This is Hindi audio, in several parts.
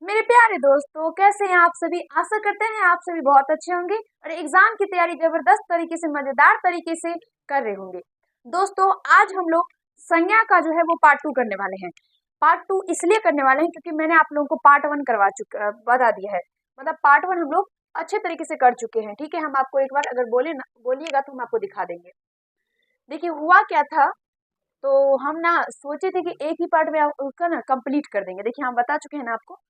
मेरे प्यारे दोस्तों, कैसे हैं आप सभी। आशा करते हैं आप सभी बहुत अच्छे होंगे और एग्जाम की तैयारी जबरदस्त तरीके से, मजेदार तरीके से कर रहे होंगे। दोस्तों, आज हम लोग संज्ञा का जो है वो पार्ट 2 करने वाले हैं। पार्ट 2 इसलिए करने वाले हैं क्योंकि मैंने आप लोगों को पार्ट 1 बता दिया है। मतलब पार्ट 1 हम लोग अच्छे तरीके से कर चुके हैं। ठीक है, हम आपको एक बार अगर बोलिएगा तो हम आपको दिखा देंगे। देखिए हुआ क्या था, तो हम ना सोचे थे कि एक ही पार्ट में उसका ना कंप्लीट कर देंगे। देखिए हम बता चुके हैं ना आपको,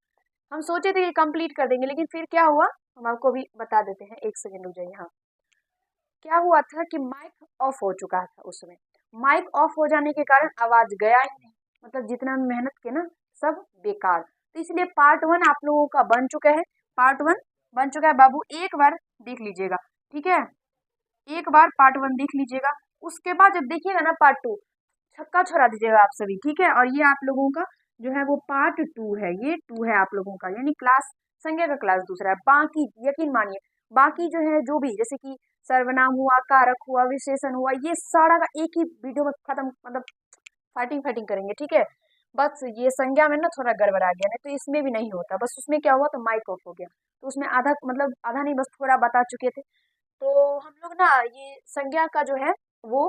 हम सोचे थे कि कंप्लीट कर देंगे, लेकिन फिर क्या हुआ हम आपको भी बता देते हैं। एक सेकंड रुक जाइए। हाँ, क्या हुआ था कि माइक ऑफ हो चुका था उस समय। माइक ऑफ हो जाने के कारण आवाज गया ही नहीं, मतलब जितना हम मेहनत के ना सब बेकार। तो इसलिए पार्ट 1 आप लोगों का बन चुका है। पार्ट 1 बन चुका है बाबू, एक बार देख लीजिएगा। ठीक है, एक बार पार्ट 1 देख लीजिएगा। उसके बाद जब देखिएगा ना पार्ट 2, छक्का छोड़ा दीजिएगा आप सभी। ठीक है, और ये आप लोगों का जो है वो पार्ट 2 है। ये 2 है आप लोगों का, यानी क्लास संज्ञा का क्लास दूसरा है। बाकी यकीन मानिए, बाकी जो है जो भी, जैसे कि सर्वनाम हुआ, कारक हुआ, विशेषण हुआ, ये सारा का एक ही वीडियो में खत्म, मतलब फाइटिंग फाइटिंग करेंगे। ठीक है, बस ये संज्ञा में ना थोड़ा गड़बड़ आ गया, नहीं तो इसमें भी नहीं होता। बस उसमें क्या हुआ तो माइक ऑफ हो गया, तो उसमें आधा, मतलब आधा नहीं, बस थोड़ा बता चुके थे। तो हम लोग ना ये संज्ञा का जो है वो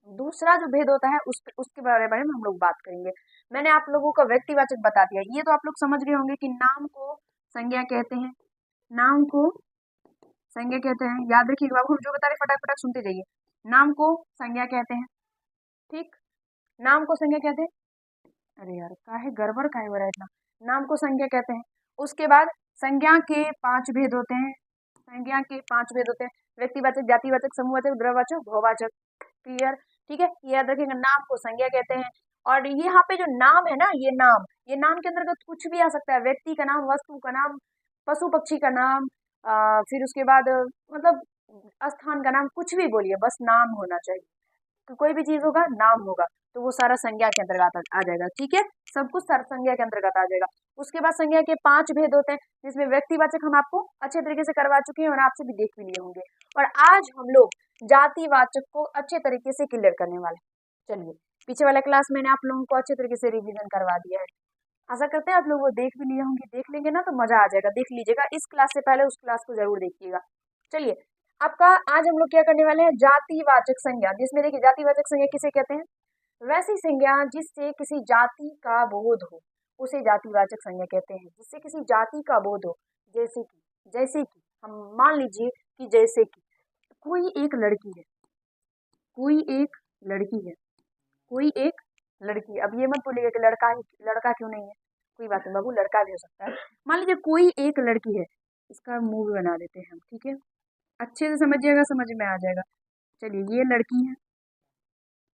दूसरा जो भेद होता है उसके बारे में हम लोग बात करेंगे। मैंने आप लोगों को व्यक्तिवाचक बता दिया, ये तो आप लोग समझ गए होंगे कि नाम को संज्ञा कहते हैं। नाम को संज्ञा कहते हैं, याद रखिएगा बाबू, हम जो बता रहे फटाक फटाक सुनते जाइए। नाम को संज्ञा कहते हैं। ठीक, नाम को संज्ञा कहते हैं। अरे यार काहे गड़बड़ काहे हो रहा है इतना। नाम को संज्ञा कहते हैं। उसके बाद संज्ञा के 5 भेद होते हैं। संज्ञा के 5 भेद होते हैं: व्यक्तिवाचक, जातिवाचक, समूहवाचक, द्रव्यवाचक, बहुवाचक। क्लियर? ठीक है, ये याद रखिएगा, नाम को संज्ञा कहते हैं। और यहाँ पे जो नाम है ना, ये नाम के अंतर्गत कुछ भी आ सकता है। व्यक्ति का नाम, वस्तु का नाम, पशु पक्षी का नाम, फिर उसके बाद मतलब स्थान का नाम, कुछ भी बोलिए, बस नाम होना चाहिए। तो कोई भी चीज होगा नाम होगा तो वो सारा संज्ञा के अंतर्गत आ जाएगा। ठीक है, सब कुछ सारा संज्ञा के अंतर्गत आ जाएगा। उसके बाद संज्ञा के 5 भेद होते हैं, जिसमें व्यक्तिवाचक हम आपको अच्छे तरीके से करवा चुके हैं और आपसे भी देख भी लिए होंगे। और आज हम लोग जातिवाचक को अच्छे तरीके से क्लियर करने वाले हैं। चलिए, पीछे वाला क्लास मैंने आप लोगों को अच्छे तरीके से रिवीजन करवा दिया है। आशा करते हैं आप लोग वो देख भी लिए होंगे। देख लेंगे ना तो मजा आ जाएगा, देख लीजिएगा। इस क्लास से पहले उस क्लास को जरूर देखिएगा। चलिए, आपका आज हम लोग क्या करने वाले हैं, जातिवाचक संज्ञा। जिसमें देखिए जातिवाचक संज्ञा किसे कहते हैं? वैसी संज्ञा जिससे किसी जाति का बोध हो, उसे जातिवाचक संज्ञा कहते हैं। जिससे किसी जाति का बोध हो, जैसे कि हम मान लीजिए कि जैसे कि कोई एक लड़की है, कोई एक लड़की है, कोई एक लड़की है। अब ये मत बोलिएगा कि लड़का क्यों नहीं है, कोई बात नहीं बाबू, लड़का भी हो सकता है। मान लीजिए कोई एक लड़की है, इसका मुंह भी बना देते हैं हम। ठीक है, अच्छे से समझिएगा, समझ में आ जाएगा। चलिए, ये लड़की है।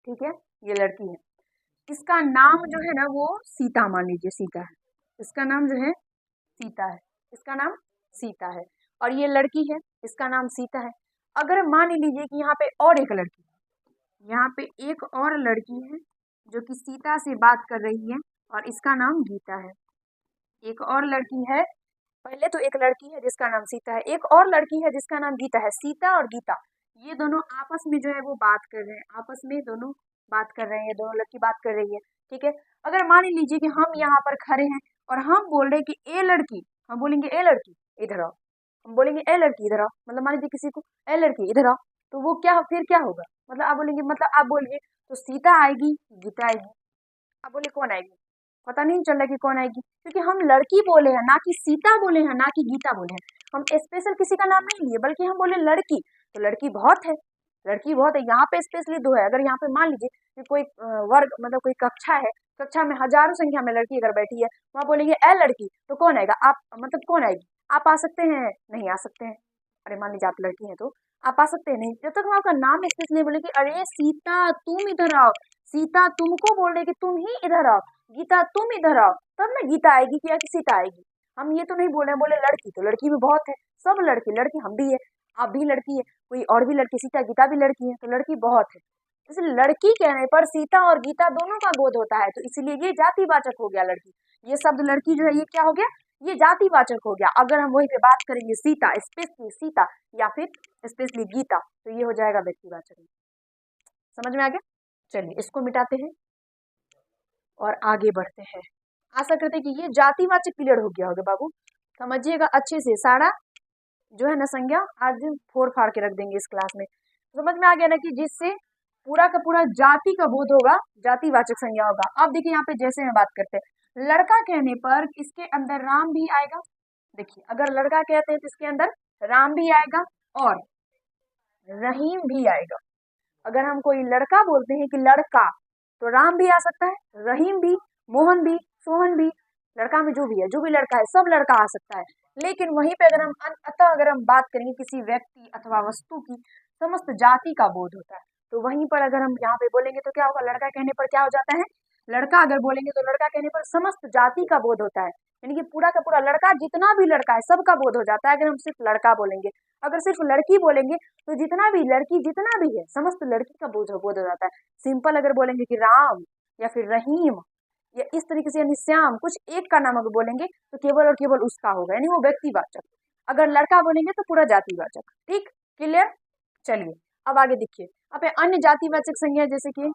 ठीक है, ये लड़की है, इसका नाम जो है ना वो सीता, मान लीजिए सीता है। इसका नाम जो है सीता है, इसका नाम सीता है। और ये लड़की है, इसका नाम सीता है। अगर मान ही लीजिए कि यहाँ पे और एक लड़की है, यहाँ पे एक और लड़की है जो कि सीता से बात कर रही है और इसका नाम गीता है। एक और लड़की है, पहले तो एक लड़की है जिसका नाम सीता है, एक और लड़की है जिसका नाम गीता है। सीता और गीता ये दोनों आपस में जो है वो बात कर रहे हैं, आपस में दोनों बात कर रहे हैं, दोनों लड़की बात कर रही है। ठीक है, अगर मान लीजिए कि हम यहाँ पर खड़े हैं और हम बोल रहे हैं कि ए लड़की, हम बोलेंगे ए लड़की इधर आओ, हम बोलेंगे ए लड़की इधर आओ, मतलब मान लीजिए किसी को ए लड़की इधर आओ, तो वो क्या, फिर क्या होगा, मतलब आप बोलेंगे, मतलब आप बोलिए तो सीता आएगी, गीता आएगी। आप बोले कौन आएगी, पता नहीं चल रहा कि कौन आएगी, क्योंकि हम लड़की बोले हैं, ना कि सीता बोले हैं, ना कि गीता बोले हैं। हम स्पेशल किसी का नाम नहीं लिए, बल्कि हम बोले लड़की, तो लड़की बहुत है, लड़की बहुत है। यहाँ पे स्पेशली 2 है। अगर यहाँ पे मान लीजिए कि कोई वर्ग, मतलब कोई कक्षा है, कक्षा में हजारों संख्या में लड़की अगर बैठी है, वहाँ बोलेंगे ए लड़की, तो कौन आएगा, आप, मतलब कौन आएगी, आप आ सकते हैं, नहीं आ सकते हैं। अरे मान लीजिए आप लड़की हैं तो आप आ सकते हैं, नहीं, जब तक हम आपका नाम स्पेशल नहीं बोले कि अरे सीता तुम इधर आओ, सीता तुमको बोल रहे कि तुम ही इधर आओ, गीता तुम इधर आओ, तब ना गीता आएगी कि या कि सीता आएगी। हम ये तो नहीं बोल रहे हैं, बोले लड़की, तो लड़की भी बहुत है, सब लड़की, लड़की हम भी है, आप भी लड़की है, कोई और भी लड़की, सीता गीता भी लड़की है, तो लड़की बहुत है। इसलिए लड़की कहने पर सीता और गीता दोनों का बोध होता है, तो इसलिए ये जातिवाचक हो गया लड़की। ये शब्द लड़की जो है ये क्या हो गया, ये जातिवाचक हो गया। अगर हम वही पे बात करेंगे सीता, स्पेशली सीता या फिर स्पेशली गीता, तो ये हो जाएगा व्यक्तिवाचक। समझ में आ गया? चलिए इसको मिटाते हैं और आगे बढ़ते हैं। आशा करते हैं कि ये जातिवाचक क्लियर हो गया होगा बाबू। समझिएगा अच्छे से, सारा जो है ना संज्ञा आज फोड़ फाड़ के रख देंगे इस क्लास में। समझ में आ गया ना कि जिससे पूरा का पूरा जाति का बोध होगा, जातिवाचक संज्ञा होगा। अब देखिए यहाँ पे जैसे हम बात करते हैं लड़का कहने पर इसके अंदर राम भी आएगा। देखिए अगर लड़का कहते हैं तो इसके अंदर राम भी आएगा और रहीम भी आएगा। अगर हम कोई लड़का बोलते हैं कि लड़का, तो राम भी आ सकता है, रहीम भी, मोहन भी, सोहन भी, लड़का में जो भी है, जो भी लड़का है सब लड़का आ सकता है। लेकिन वहीं पे अगर हम अगर हम बात करेंगे किसी व्यक्ति अथवा वस्तु की समस्त जाति का बोध होता है, तो वहीं पर अगर हम यहाँ पे बोलेंगे तो क्या होगा, लड़का कहने पर क्या हो जाता है, लड़का अगर बोलेंगे तो लड़का कहने पर समस्त जाति का बोध होता है, यानी कि पूरा का पूरा लड़का, जितना भी लड़का है सबका बोध हो जाता है अगर हम सिर्फ लड़का बोलेंगे। अगर सिर्फ लड़की बोलेंगे तो जितना भी लड़की जितना भी है समस्त लड़की का बोध हो जाता है। सिंपल अगर बोलेंगे कि राम या फिर रहीम या इस तरीके से यानी श्याम, कुछ एक का नाम अगर बोलेंगे तो केवल और केवल उसका होगा, यानी वो व्यक्तिवाचक। अगर लड़का बोलेंगे तो पूरा जातिवाचक। ठीक, क्लियर। चलिए अब आगे देखिए, अब अन्य जातिवाचक संज्ञा जैसे कि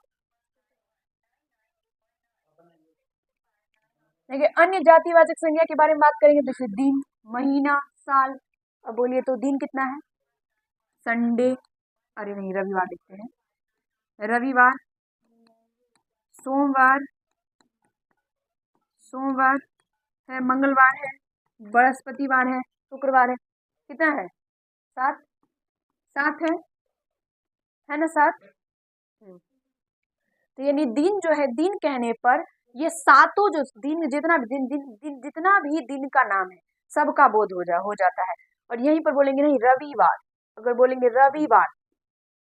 देखिए अन्य जातिवाचक संज्ञा के बारे में बात करेंगे। जैसे दिन, महीना, साल। अब बोलिए तो दिन कितना है, संडे, अरे नहीं रविवार लिखते हैं, रविवार, सोमवार, सोमवार है, मंगलवार है, बृहस्पतिवार है, शुक्रवार है। कितना है, 7, 7 है ना 7। तो यानी दिन जो है, दिन कहने पर ये सातों जो दिन, जितना भी दिन जितना भी दिन का नाम है सबका बोध हो जाता है। और यहीं पर बोलेंगे नहीं रविवार, अगर बोलेंगे रविवार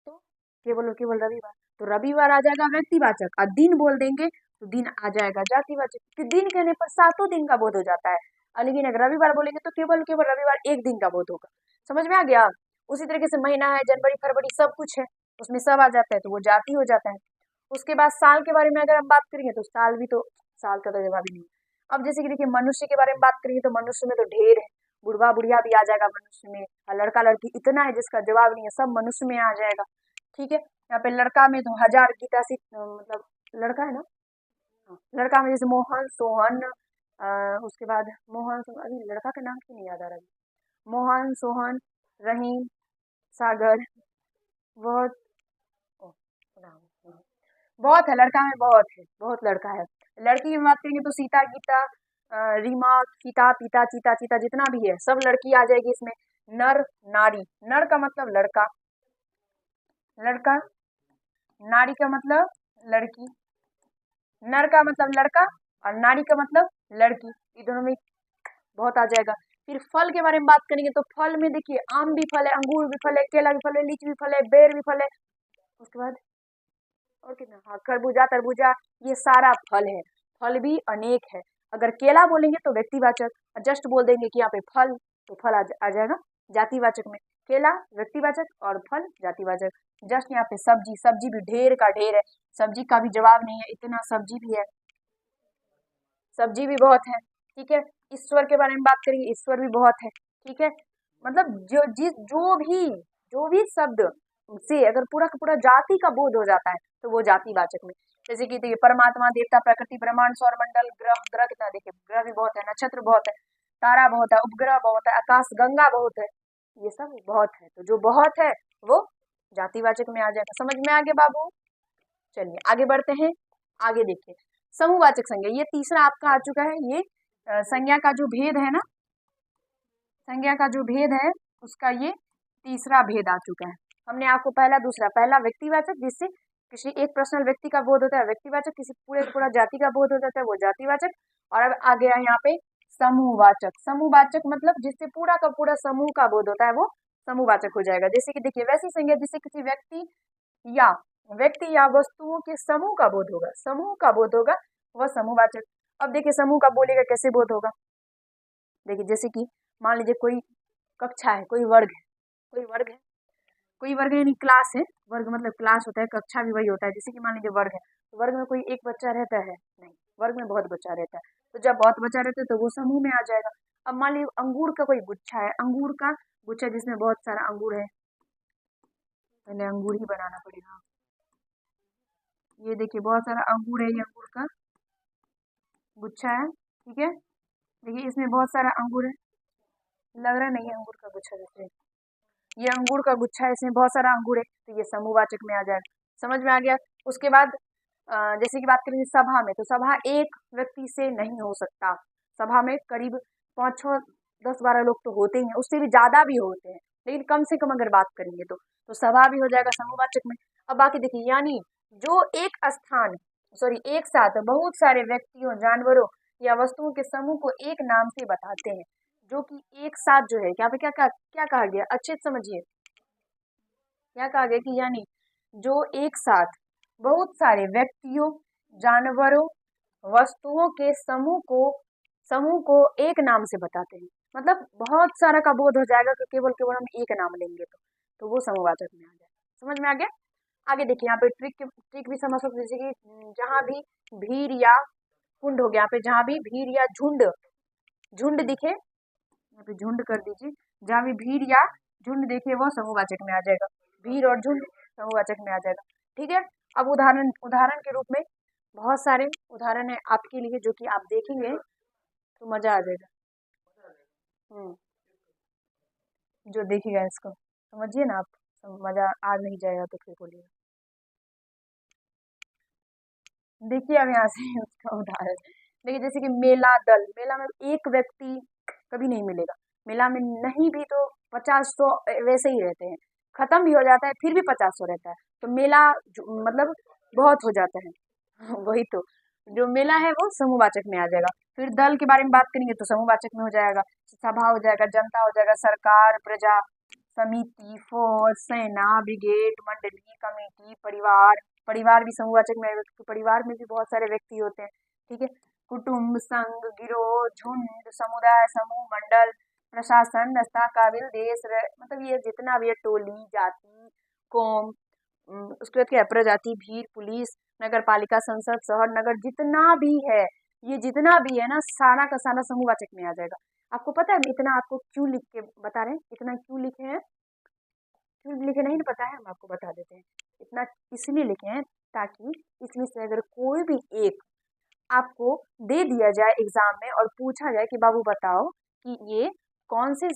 तो केवल और केवल रविवार, तो रविवार आ जाएगा व्यक्तिवाचक, और दिन बोल देंगे तो दिन आ जाएगा जातिवाचक। कि दिन कहने पर सातों दिन का बोध हो जाता है, लेकिन अगर रविवार बोलेंगे तो केवल केवल रविवार एक दिन का बोध होगा। समझ में आ गया। उसी तरीके से महीना है, जनवरी, फरवरी सब कुछ है, उसमें सब आ जाता है तो वो जाति हो जाता है। उसके बाद साल के बारे में अगर हम बात करेंगे तो साल भी, तो साल का तो जवाब ही नहीं। अब जैसे कि देखिए मनुष्य के बारे में बात करेंगे तो मनुष्य में तो ढेर है, बुढ़वा बुढ़िया भी आ जाएगा मनुष्य में, और लड़का लड़की इतना है जिसका जवाब नहीं है, सब मनुष्य में आ जाएगा। ठीक है, यहाँ पे लड़का में तो 1000 गीता से मतलब लड़का है ना, लड़का में जैसे मोहन, सोहन, उसके बाद मोहन, अभी लड़का का नाम क्यों नहीं याद आ रहा, मोहन, सोहन, रहीम, सागर, बहुत बहुत है, लड़का में बहुत है, बहुत लड़का है। लड़की की बात करेंगे तो सीता, गीता, रीमा, सीता, पीता, चीता, चीता, जितना भी है सब लड़की आ जाएगी इसमें। नर, नारी, नर का मतलब लड़का, लड़का, नारी का मतलब लड़की, नर का मतलब लड़का और नारी का मतलब लड़की, ये दोनों में बहुत आ जाएगा। फिर फल के बारे में बात करेंगे तो फल में देखिए आम भी फल है, अंगूर भी फल है, केला भी फल है, लीची भी फल है, बेर भी फल है, उसके बाद और कितना, हाँ खरबूजा, तरबूजा, ये सारा फल है। फल भी अनेक है। अगर केला बोलेंगे तो व्यक्तिवाचक, जस्ट बोल देंगे कि यहाँ पे फल, तो फल आ जाएगा जातिवाचक में। केला व्यक्तिवाचक और फल जातिवाचक। जस्ट यहाँ पे सब्जी, सब्जी भी ढेर का ढेर है, सब्जी का भी जवाब नहीं है, इतना सब्जी भी है, सब्जी भी बहुत है। ठीक है, ईश्वर के बारे में बात करेंगे, ईश्वर भी बहुत है। ठीक है, मतलब जो भी शब्द से अगर पूरा का पूरा जाति का बोध हो जाता है तो वो जातिवाचक में। जैसे कि देखिए परमात्मा, देवता, प्रकृति, ब्रह्मांड, सौर मंडल, ग्रह, ग्रह कितना, देखिए ग्रह भी बहुत है, नक्षत्र बहुत है, तारा बहुत है, उपग्रह बहुत है, आकाश गंगा बहुत है, ये सब बहुत है। तो जो बहुत है वो जातिवाचक में आ जाएगा। समझ में आ गया बाबू। चलिए आगे बढ़ते हैं। आगे देखिए समूहवाचक संज्ञा, ये तीसरा आपका आ चुका है। ये संज्ञा का जो भेद है ना, संज्ञा का जो भेद है उसका ये तीसरा भेद आ चुका है। हमने आपको पहला, दूसरा, पहला व्यक्तिवाचक जिससे किसी एक पर्सनल व्यक्ति का बोध होता है व्यक्तिवाचक, किसी पूरे पूरा जाति का बोध हो जाता है वो जातिवाचक। और अब आ गया यहाँ पे समूहवाचक। समूहवाचक मतलब जिससे पूरा का पूरा समूह का बोध होता है वो समूहवाचक हो जाएगा। जैसे कि देखिए वैसी संज्ञा जिससे किसी व्यक्ति या वस्तुओं के समूह का बोध होगा, समूह का बोध होगा वह समूहवाचक। अब देखिए समूह का बोलेगा कैसे बोध होगा। देखिए जैसे कि मान लीजिए कोई कक्षा है, कोई वर्ग है, कोई वर्ग है, कोई वर्ग यानी क्लास है, वर्ग मतलब क्लास होता है, कक्षा भी वही होता है। जैसे कि मान लीजिए वर्ग है, तो वर्ग में कोई एक बच्चा रहता है, नहीं, वर्ग में बहुत बच्चा रहता है, तो जब बहुत बच्चा रहता है तो वो समूह में आ जाएगा। अब मान लीजिए अंगूर का कोई गुच्छा है, अंगूर का गुच्छा जिसमें बहुत सारा अंगूर है, पहले अंगूर ही बनाना पड़ेगा। ये देखिए बहुत सारा अंगूर है, ये अंगूर का गुच्छा है, ठीक है। देखिए इसमें बहुत सारा अंगूर है, लग रहा नहीं है अंगूर का गुच्छा, जैसे ये अंगूर का गुच्छा है, इसमें बहुत सारा अंगूर है, तो ये समूहवाचक में आ जाएगा। समझ में आ गया। उसके बाद जैसे कि बात करेंगे सभा में, तो सभा एक व्यक्ति से नहीं हो सकता। सभा में करीब 5, 6, 10, 12 लोग तो होते ही हैं, उससे भी ज्यादा भी होते हैं, लेकिन कम से कम अगर बात करेंगे तो सभा भी हो जाएगा समूहवाचक में। अब बाकी देखिए, यानी जो एक स्थान, सॉरी एक साथ बहुत सारे व्यक्तियों, जानवरों या वस्तुओं के समूह को एक नाम से बताते हैं, जो कि एक साथ जो है, यहाँ पे क्या क्या क्या कहा गया, अच्छे से समझिए। क्या कहा गया कि यानी जो एक साथ बहुत सारे व्यक्तियों, जानवरों, वस्तुओं के समूह को एक नाम से बताते हैं। मतलब बहुत सारा का बोध हो जाएगा कि केवल केवल हम एक नाम लेंगे तो वो समूहवाचक में आ जाएगा। समझ में आ गया। आगे देखिए, यहाँ पे ट्रिक भी समझ सकते हैं, जैसे कि जहां भी भीड़ या कुंड हो गया, यहाँ पे जहां भी भीड़ या झुंड झुंड दिखे, यहाँ पे झुंड कर दीजिए, जहां भी भीड़ या झुंड देखे वो समूहवाचक में आ जाएगा। भीड़ और झुंड समूहवाचक में आ जाएगा, ठीक है। अब उदाहरण उदाहरण के रूप में बहुत सारे उदाहरण है आपके लिए, जो कि आप देखेंगे तो मजा आ जाएगा। जो देखेगा इसको समझिए ना आप, मजा आ नहीं जाएगा तो फिर बोलिए। देखिए अब यहाँ से उसका उदाहरण देखिए, जैसे कि मेला दल, मेला में एक व्यक्ति कभी नहीं मिलेगा, मेला में नहीं भी तो 50, 100 वैसे ही रहते हैं, खत्म भी हो जाता है फिर भी 50, 100 रहता है, तो मेला मतलब बहुत हो जाता है। वही तो, जो मेला है वो समूहवाचक में आ जाएगा। फिर दल के बारे में बात करेंगे तो समूहवाचक में हो जाएगा, सभा हो जाएगा, जनता हो जाएगा, सरकार, प्रजा, समिति, फौज, सेना, ब्रिगेड, मंडली, कमेटी, परिवार। परिवार भी समूहवाचक में आएगा, क्योंकि परिवार में भी बहुत सारे व्यक्ति होते हैं, ठीक है। कुटुंब, संघ, गिरोह, झुंड, समुदाय, समूह, मंडल, प्रशासन, संस्था, काबिल, देश, मतलब ये जितना भी है, टोली, जाति, कौम, उसके बाद क्या है, प्रजाति, भीड़, पुलिस, नगर पालिका, संसद, शहर, नगर, जितना भी है, ये जितना भी है ना, सारा का सारा समूहवाचक में आ जाएगा। आपको पता है हम इतना आपको क्यों लिख के बता रहे हैं, इतना क्यों लिखे हैं, क्यों लिखे नहीं पता है, हम आपको बता देते हैं। इतना इसलिए लिखे हैं ताकि इसमें से अगर कोई भी एक आपको दे दिया जाए एग्जाम में और पूछा जाए कि बाबू बताओ कि ये कौन से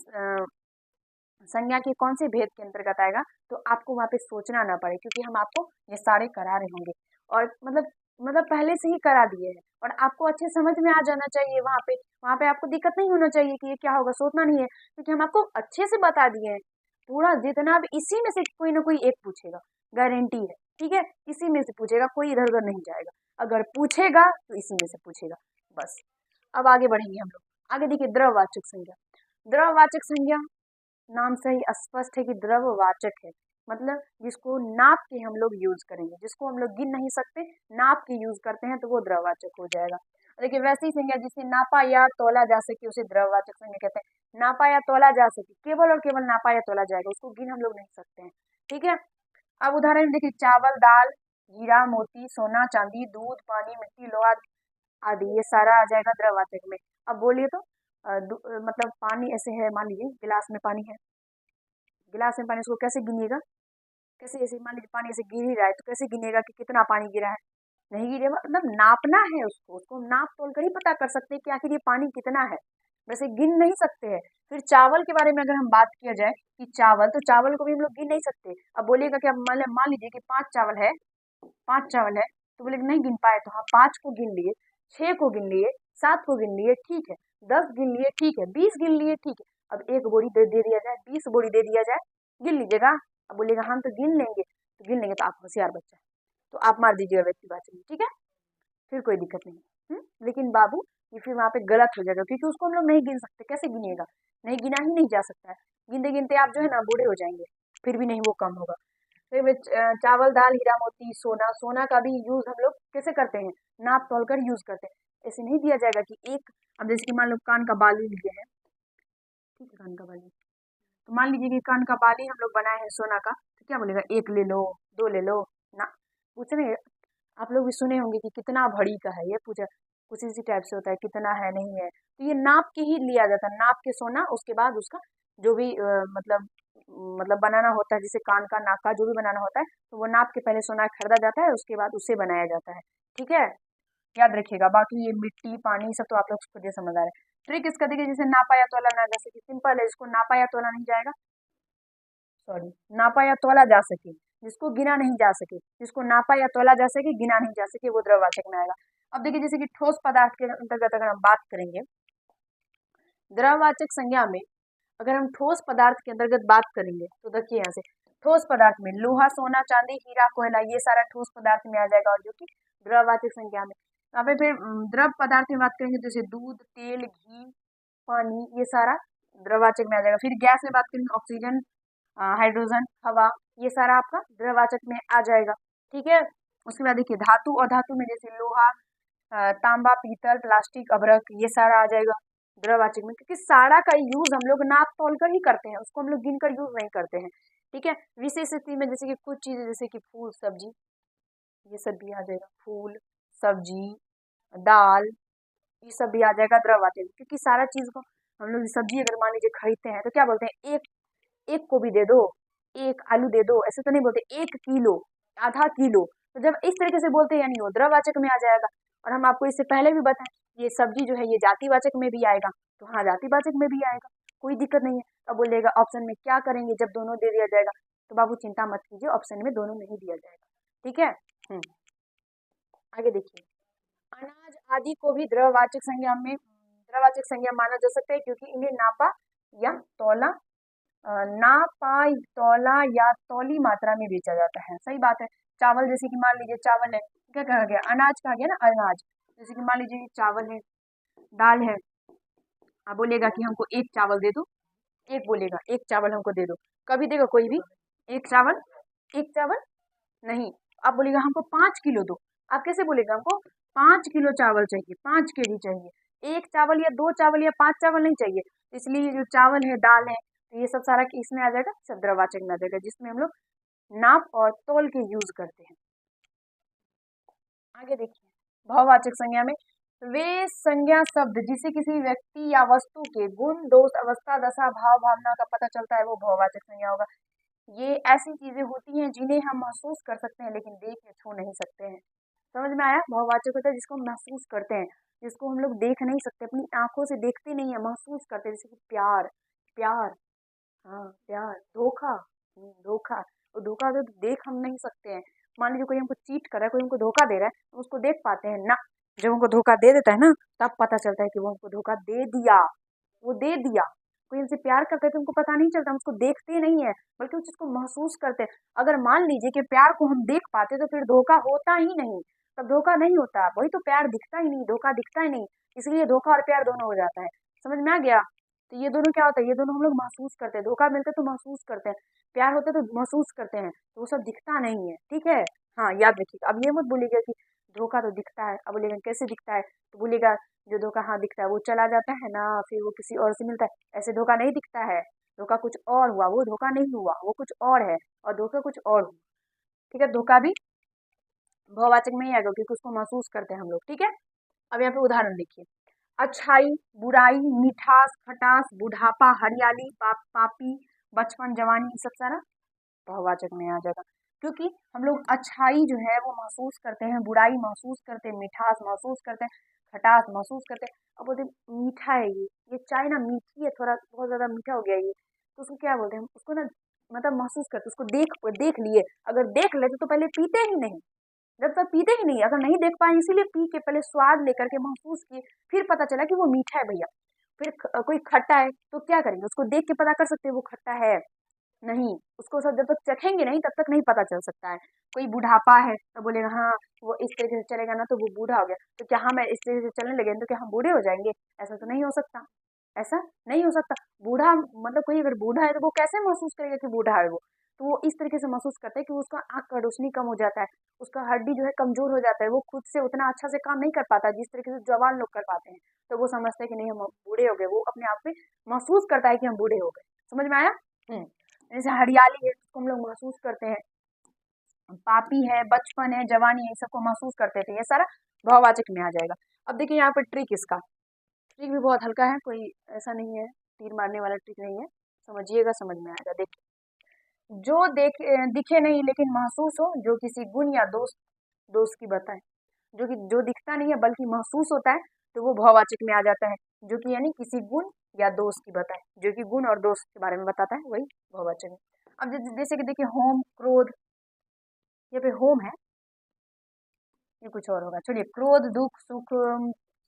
संज्ञा के कौन से भेद के अंतर्गत आएगा, तो आपको वहाँ पे सोचना ना पड़े, क्योंकि हम आपको ये सारे करा रहे होंगे, और मतलब पहले से ही करा दिए हैं, और आपको अच्छे समझ में आ जाना चाहिए। वहाँ पे आपको दिक्कत नहीं होना चाहिए कि ये क्या होगा, सोचना नहीं है, क्योंकि हम आपको अच्छे से बता दिए हैं। पूरा जितना भी इसी में से कोई ना कोई एक पूछेगा, गारंटी है, ठीक है। इसी में से पूछेगा, कोई इधर उधर नहीं जाएगा, अगर पूछेगा तो इसी में से पूछेगा, बस। अब आगे बढ़ेंगे हम लोग। आगे देखिए, द्रववाचक संज्ञा। द्रववाचक संज्ञा नाम से ही स्पष्ट है कि द्रववाचक है, मतलब जिसको नाप के हम लोग यूज करेंगे, जिसको हम लोग गिन नहीं सकते, नाप के यूज करते हैं, तो वो द्रववाचक हो जाएगा। देखिए वैसी संज्ञा जिसे नापा या तोला जा सके उसे द्रववाचक संज्ञा कहते हैं। नापा या तोला जा सके, केवल और केवल नापा या तोला जाएगा, उसको गिन हम लोग नहीं सकते हैं, ठीक है। अब उदाहरण देखिए, चावल, दाल, हीरा, मोती, सोना, चांदी, दूध, पानी, मिट्टी, लोहा आदि, ये सारा आ जाएगा द्रववाचक में। अब बोलिए तो मतलब पानी ऐसे है, मान लीजिए गिलास में पानी है, गिलास में पानी, उसको कैसे गिनिएगा, कैसे, ऐसे मान लीजिए पानी ऐसे गिर ही रहा है, तो कैसे गिनेगा कि कितना पानी गिरा है, नहीं गिरेगा, मतलब नापना है उसको नाप तोल कर ही पता कर सकते हैं कि आखिर ये पानी कितना है, वैसे गिन नहीं सकते हैं। फिर चावल के बारे में अगर हम बात किया जाए कि चावल, तो चावल को भी हम लोग गिन नहीं सकते। अब बोलिएगा कि अब मान लीजिए कि 5 चावल है, 5 चावल है, तो बोले नहीं गिन पाए, तो हाँ 5 को गिन लिए, 6 को गिन लिए, 7 को गिन लिए, ठीक है, 10 गिन लिए, ठीक है, 20 गिन लिए, ठीक है। अब एक बोरी दे दिया जाए, 20 बोरी दे दिया जाए, गिन लीजिएगा। अब बोलिएगा हम तो गिन लेंगे, तो गिन लेंगे, तो आप होशियार बच्चा, तो आप मार दीजिएगा व्यक्तिवाचक में, ठीक है, फिर कोई दिक्कत नहीं। लेकिन बाबू ये फिर वहाँ पे गलत हो जाएगा, क्योंकि उसको हम लोग नहीं गिन सकते, कैसे गिनिएगा, नहीं गिना ही नहीं जा सकता है, गिनते गिनते आप जो है ना बूढ़े हो जाएंगे, फिर भी नहीं वो कम होगा। फिर चावल, दाल, हीरा, मोती, सोना, सोना का भी यूज हम लोग कैसे करते हैं, नाप तोल कर यूज करते हैं, ऐसे नहीं दिया जाएगा कि एक, अब जैसे कि मान लो कान का बाली लिए हैं, ठीक है, कान का बाली, तो मान लीजिए कि कान का बाली हम लोग बनाए हैं सोना का, तो क्या बोलेगा, एक ले लो, 2 ले लो ना, पूछ रहे, आप लोग भी सुने होंगे कि कितना भरी का है, ये पूछा कुछ इसी टाइप से होता है, कितना है नहीं है, तो ये नाप के ही लिया जाता है, नाप के सोना, उसके बाद उसका जो भी मतलब बनाना होता है, जैसे कान का, नाक का जो भी बनाना होता है, तो वो नाप के पहले सोना खरीदा जाता है, उसके बाद उससे बनाया जाता है, ठीक है। याद रखिएगा। बाकी ये मिट्टी पानी सब तो आप लोग खुद ही समझ आ रहे हैं। ट्रिक इसका देखिए, जैसे नापा या तोला ना जा सके, सिंपल है, इसको नापा या तोला नहीं जाएगा, सॉरी, नापा या तोला जा सके, जिसको गिना नहीं जा सके, जिसको नापा या तोला जा सके, गिना नहीं जा सके, वो द्रववाचक में आएगा। अब देखिए, जैसे कि ठोस पदार्थ के अंतर्गत अगर हम बात करेंगे, द्रववाचक संज्ञा में अगर हम ठोस पदार्थ के अंतर्गत बात करेंगे तो देखिए यहाँ से ठोस पदार्थ में लोहा, सोना, चांदी, हीरा, कोयला, ये सारा ठोस पदार्थ में आ जाएगा, और जो कि द्रववाचक संज्ञा में। यहाँ पे फिर द्रव पदार्थ में बात करेंगे, जैसे दूध, तेल, घी, पानी, ये सारा द्रववाचक में आ जाएगा। फिर गैस में बात करेंगे, ऑक्सीजन, हाइड्रोजन, हवा, ये सारा आपका द्रववाचक में आ जाएगा। ठीक है। उसके बाद देखिए धातु और धातु में जैसे लोहा, तांबा, पीतल, प्लास्टिक, अभ्रक, ये सारा आ जाएगा द्रववाचक में, क्योंकि सारा का यूज हम लोग नाप तोल कर ही करते हैं, उसको हम लोग गिन कर यूज नहीं करते हैं। ठीक है। विशेष स्थिति में जैसे कि कुछ चीजें जैसे कि फूल, सब्जी, ये सब भी आ जाएगा, फूल, सब्जी, दाल, ये सब भी आ जाएगा द्रववाचक में, क्योंकि सारा चीज को हम लोग सब्जी अगर मान लीजिए खरीदते हैं तो क्या बोलते हैं, एक एक गोभी दे दो, एक आलू दे दो, ऐसे तो नहीं बोलते 1 किलो, आधा किलो। तो जब इस तरीके से बोलते हैं यानी वो द्रववाचक में आ जाएगा। और हम आपको इससे पहले भी बताएं, ये सब्जी जो है ये जातिवाचक में भी आएगा, तो हाँ जातिवाचक में भी आएगा, कोई दिक्कत नहीं है। अब बोलिएगा ऑप्शन में क्या करेंगे जब दोनों दे दिया जाएगा, तो बाबू चिंता मत कीजिए, ऑप्शन में दोनों नहीं दिया जाएगा। ठीक है। आगे देखिए, अनाज आदि को भी द्रववाचक संज्ञा माना जा सकता है, क्योंकि इन्हें नापा या तौला नापा तौला या तौली मात्रा में बेचा जाता है। सही बात है। चावल, जैसे कि मान लीजिए चावल है, क्या कहा गया, अनाज कहा गया ना, अनाज। जैसे कि मान लीजिए चावल है, दाल है, आप बोलेगा कि हमको 1 चावल दे दो, एक बोलेगा 1 चावल हमको दे दो, कभी देगा कोई भी 1 चावल, 1 चावल नहीं। आप बोलेगा हमको 5 किलो दो, आप कैसे बोलेगा, हमको 5 किलो चावल चाहिए, 5 केजी चाहिए, 1 चावल या 2 चावल या 5 चावल नहीं चाहिए। इसलिए जो चावल है, दाल है, तो ये सब सारा इसमें आ जाएगा, सब द्रववाचक में आ जाएगा, जिसमें हम लोग नाप और तोल के यूज करते हैं। आगे देखिए, भाववाचक संज्ञा में वे संज्ञा शब्द जिसे किसी व्यक्ति या वस्तु के गुण, दोष, अवस्था, दशा, भाव, भावना का पता चलता है, वो भाववाचक संज्ञा होगा। ये ऐसी चीजें होती हैं जिन्हें हम महसूस कर सकते हैं लेकिन देख या छू नहीं सकते हैं। समझ में आया। भाववाचक होता है जिसको हम महसूस करते हैं, जिसको हम लोग देख नहीं सकते, अपनी आंखों से देखते नहीं है, महसूस करते हैं। जैसे कि प्यार, प्यार, हाँ प्यार, धोखा, धोखा, तो धोखा तो देख हम नहीं सकते हैं। मान लीजिए कोई हमको चीट कर रहा है, कोई हमको धोखा दे रहा है, हम उसको देख पाते हैं ना। जब हमको धोखा दे देता है ना, तब पता चलता है कि वो हमको धोखा दे दिया, वो दे दिया। कोई हमसे प्यार करता है तो हमको पता नहीं चलता, हम उसको देखते नहीं है, बल्कि उस चीज को महसूस करते हैं। अगर मान लीजिए कि प्यार को हम देख पाते तो फिर धोखा होता ही नहीं, तब धोखा नहीं होता, वही तो प्यार दिखता ही नहीं, धोखा दिखता ही नहीं, इसलिए धोखा और प्यार दोनों हो जाता है। समझ में आ गया। तो ये दोनों क्या होता है, ये दोनों हम लोग महसूस करते हैं, धोखा मिलता है तो महसूस करते हैं, प्यार होता है तो महसूस करते हैं, तो वो सब दिखता नहीं है। ठीक है। हाँ याद रखिएगा। अब ये मत बोलिएगा कि धोखा तो दिखता है, अब बोलेगा कैसे दिखता है, तो बोलेगा जो धोखा हाँ दिखता है वो चला जाता है ना, फिर वो किसी और से मिलता है, ऐसे धोखा नहीं दिखता है, धोखा कुछ और हुआ, वो धोखा नहीं हुआ, वो कुछ और है, और धोखा कुछ और हुआ। ठीक है। धोखा भी भाववाचक में ही आएगा, क्योंकि उसको महसूस करते हैं हम लोग। ठीक है। अब यहाँ पे उदाहरण देखिए, अच्छाई, बुराई, मिठास, खटास, बुढ़ापा, हरियाली, पापी, बचपन, जवानी, ये सब सारा भाववाचक में आ जाएगा, क्योंकि हम लोग अच्छाई जो है वो महसूस करते हैं, बुराई महसूस करते हैं, मिठास महसूस करते हैं, खटास महसूस करते हैं। अब बोलते हैं मीठा है ये चाय ना मीठी है, थोड़ा बहुत ज्यादा मीठा हो गया ये, तो उसको क्या बोलते हैं, हम उसको ना मतलब महसूस करते, उसको देख लिए, अगर देख लेते तो पहले पीते ही नहीं, जब तक पीते ही नहीं, अगर नहीं देख पाए इसीलिए पी के पहले स्वाद लेकर के महसूस किए, फिर पता चला कि वो मीठा है भैया। फिर कोई खट्टा है तो क्या करेंगे, उसको देख के पता कर सकते हैं वो खट्टा है, नहीं, उसको सब जब तक चखेंगे नहीं तब तक नहीं पता चल सकता है। कोई बुढ़ापा है तो बोलेगा हाँ वो इस तरीके से चलेगा ना तो वो बूढ़ा हो गया, तो क्या हम इस तरीके से चलने लगे तो क्या हम बूढ़े हो जाएंगे, ऐसा तो नहीं हो सकता, ऐसा नहीं हो सकता। बूढ़ा मतलब कोई अगर बूढ़ा है तो वो कैसे महसूस करेगा कि बूढ़ा है वो, तो वो इस तरीके से महसूस करता है कि उसका आंख का रोशनी कम हो जाता है, उसका हड्डी जो है कमजोर हो जाता है, वो खुद से उतना अच्छा से काम नहीं कर पाता जिस तरीके से जवान लोग कर पाते हैं, तो वो समझते हैं कि नहीं हम बूढ़े हो गए, वो अपने आप में महसूस करता है कि हम बूढ़े हो गए। समझ में आया। जैसे हरियाली है उसको हम लोग महसूस करते हैं, पापी है, बचपन है, जवानी है, सबको महसूस करते थे, ये सारा भाववाचक में आ जाएगा। अब देखिए यहाँ पर ट्रिक, इसका ट्रिक भी बहुत हल्का है, कोई ऐसा नहीं है तीर मारने वाला ट्रिक नहीं है, समझिएगा, समझ में आएगा। देखिए, जो दिखे नहीं लेकिन महसूस हो, जो किसी गुण या दोष की बताए, जो दिखता नहीं है बल्कि महसूस होता है, तो वो भाववाचक में आ जाता है, जो कि यानी किसी गुण या दोष की बताए, जो कि गुण और दोष के बारे में बताता है, वही भाववाचक है। अब जैसे कि देखिए होम, क्रोध, ये पे होम है, ये कुछ और होगा, चलिए क्रोध, दुख, सुख,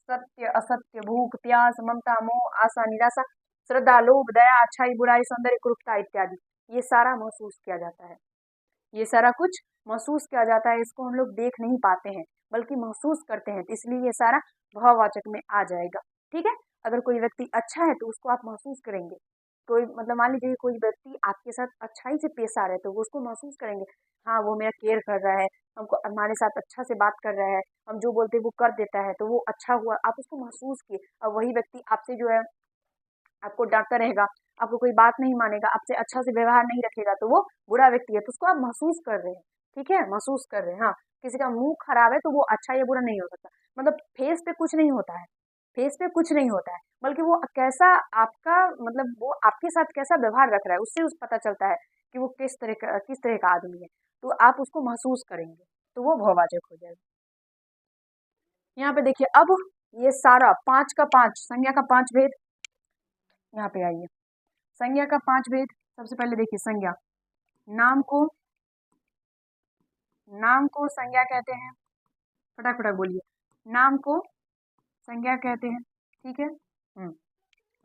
सत्य, असत्य, भूख, प्यास, ममता, मोह, आशा, निराशा, श्रद्धा, लोभ, दया, अच्छाई, बुराई, सौंदर्य, क्रूरता इत्यादि, ये सारा महसूस किया जाता है। ये सारा कुछ महसूस किया जाता है, इसको हम लोग देख नहीं पाते हैं बल्कि महसूस करते हैं, तो इसलिए ये सारा भाववाचक में आ जाएगा। ठीक है, अगर कोई व्यक्ति अच्छा है तो उसको आप महसूस करेंगे। कोई मतलब मान लीजिए कोई व्यक्ति आपके साथ अच्छाई से पेश आ रहे तो वो उसको महसूस करेंगे, हाँ वो मेरा केयर कर रहा है, हमको हमारे साथ अच्छा से बात कर रहा है, हम जो बोलते हैं वो कर देता है, तो वो अच्छा हुआ, आप उसको महसूस किए। और वही व्यक्ति आपसे जो है आपको डांटता रहेगा, आपको कोई बात नहीं मानेगा, आपसे अच्छा से व्यवहार नहीं रखेगा, तो वो बुरा व्यक्ति है, तो उसको आप महसूस कर रहे हैं। ठीक है, महसूस कर रहे हैं। हाँ, किसी का मुंह खराब है तो वो अच्छा या बुरा नहीं हो सकता, मतलब फेस पे कुछ नहीं होता है, फेस पे कुछ नहीं होता है, बल्कि वो कैसा आपका मतलब वो आपके साथ कैसा व्यवहार रख रहा है उससे उस पता चलता है कि वो किस तरह का आदमी है, तो आप उसको महसूस करेंगे, तो वो भाववाचक हो जाएगा। यहाँ पे देखिए, अब ये सारा 5 का 5 संज्ञा का 5 भेद, यहाँ पे आइए, संज्ञा का 5 भेद। सबसे पहले देखिए संज्ञा, नाम को संज्ञा कहते हैं, फटाक फटाक बोलिए, नाम को संज्ञा कहते हैं। ठीक है,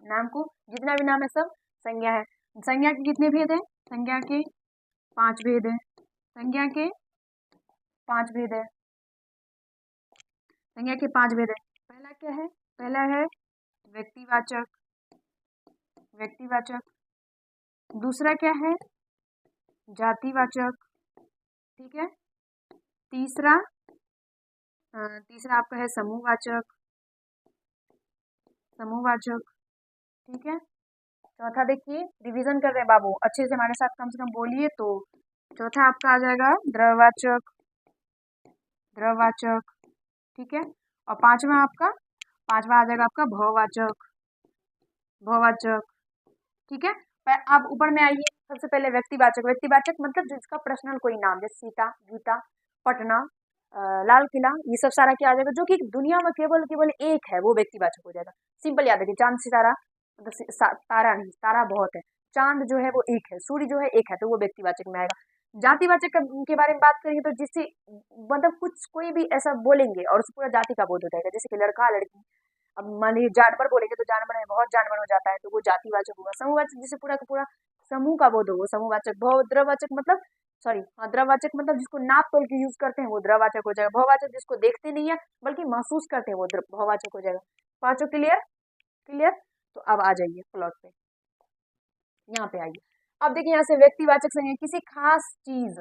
नाम को जितना भी नाम है सब संज्ञा है। संज्ञा के कितने भेद है? संज्ञा के 5 भेद है, संज्ञा के 5 भेद है, संज्ञा के 5 भेद है। पहला क्या है? पहला है व्यक्तिवाचक, व्यक्तिवाचक। दूसरा क्या है? जातिवाचक। ठीक है, तीसरा आपका है समूहवाचक, समूहवाचक। ठीक है, चौथा देखिए, रिवीजन कर रहे हैं बाबू, अच्छे से हमारे साथ कम से कम बोलिए। तो चौथा आपका आ जाएगा द्रववाचक, द्रववाचक। ठीक है, और पांचवा आ जाएगा आपका भाववाचक, भाववाचक। ठीक है, आप ऊपर में आइए, सबसे पहले व्यक्तिवाचक। व्यक्तिवाचक मतलब जिसका पर्सनल कोई नाम, जैसे सीता, गीता, पटना, लाल किला, ये सब सारा क्या आ जाएगा, जो कि दुनिया में केवल एक है, वो व्यक्तिवाचक हो जाएगा। सिंपल याद रखिए, चांद सितारा मतलब तारा नहीं, तारा बहुत है, चांद जो है वो एक है, सूर्य जो है एक है, तो वो व्यक्तिवाचक में आएगा। जातिवाचक के बारे में बात करेंगे तो जिससे मतलब कुछ कोई भी ऐसा बोलेंगे और उसको पूरा जाति का बोध हो जाएगा, जैसे कि लड़का लड़की। अब मान लीजिए जानवर बोलेंगे तो जानवर है, बहुत जानवर हो जाता है, तो वो जातिवाचक होगा। समूहवाचक जिसे पूरा का पूरा समूह का बोध हो, वो समूहवाचक। द्रववाचक मतलब सॉरी हाँ, द्रववाचक मतलब जिसको नाप तोल के यूज करते हैं वो द्रववाचक हो जाएगा। भाववाचक जिसको देखते नहीं है बल्कि महसूस करते हैं वो भाववाचक हो जाएगा। पांचों क्लियर? क्लियर, तो अब आ जाइए प्लॉट पे, यहाँ पे आइए। अब देखिए यहाँ से व्यक्तिवाचक संज्ञा किसी खास चीज